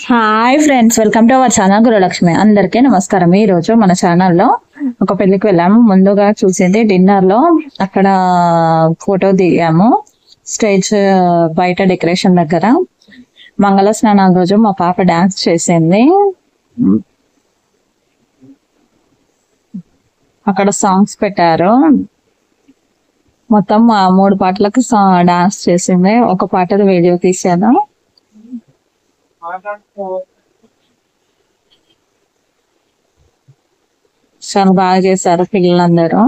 Hi friends, welcome to our channel Gurulakshmi. అందరికీ నమస్కారం. ఈ రోజు మన ఛానల్లో ఒక పెళ్లికి వెళ్ళాము. ముందుగా చూసింది డిన్నర్ లో అక్కడ ఫోటో దిగాము. స్టేజ్ బయట డెకరేషన్ దగ్గర మంగళ స్నానాల రోజు మా పాప డాన్స్ చేసింది. అక్కడ సాంగ్స్ పెట్టారు. మొత్తం 3 పాటలకు డాన్స్ చేసింది. ఒక పాటది వీడియో తీసాను. చాలా బాగా చేశారు పిల్లలందరూ.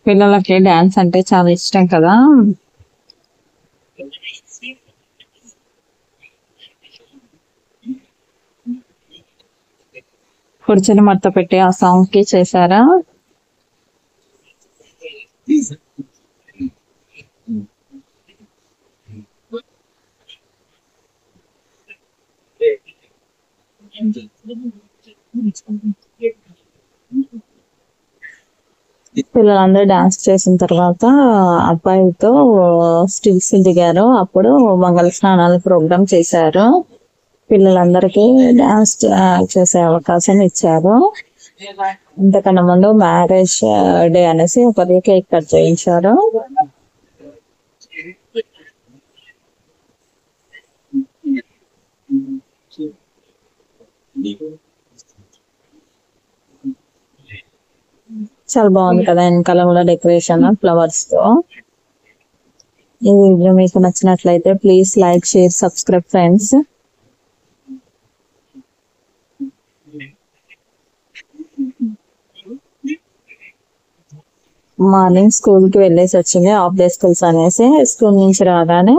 పిల్లలకి డాన్స్ అంటే చాలా ఇష్టం కదా. కుర్చీని మడత పెట్టి ఆ సాంగ్ కి చేశారా. పిల్లలందరూ డాన్స్ చేసిన తర్వాత అబ్బాయితో స్టిల్స్ దిగారు. అప్పుడు మంగళ స్నానాలు ప్రోగ్రామ్ చేశారు. పిల్లలందరికీ డాన్స్ చేసే అవకాశం ఇచ్చారు. ఇంతకన్నా ముందు మ్యారేజ్ డే అనేసి ఒకరికి కేక్ కట్ చేయించారు. చాలా బాగుంది కదా, వెనకాల కూడా డెకరేషన్ ఫ్లవర్స్ తో. ఈ వీడియో మీకు నచ్చినట్లయితే please like, share, subscribe friends. Morning school కి వెళ్ళేసి వచ్చింది. హాఫ్ డే స్కూల్స్ అనేసి స్కూల్ నుంచి రాగానే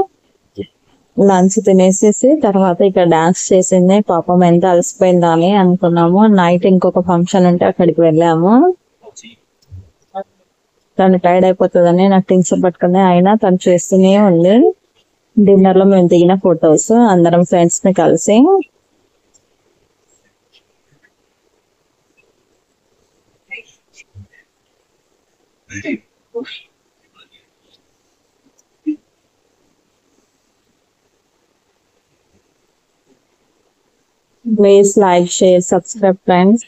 లంచ్ తినేసేసి తర్వాత ఇక్కడ డాన్స్ చేసింది. పాపం ఎంత అలసిపోయిందా అని అనుకున్నాము. నైట్ ఇంకొక ఫంక్షన్ ఉంటే అక్కడికి వెళ్ళాము. తను టైర్డ్ అయిపోతుందని నాకు టెన్షన్ పట్టుకుని అయినా తను చేస్తూనే ఉంది. డిన్నర్ లో మేము దిగిన ఫొటోస్ అందరం ఫ్రెండ్స్ ని కలిసి. Please like, share, subscribe friends.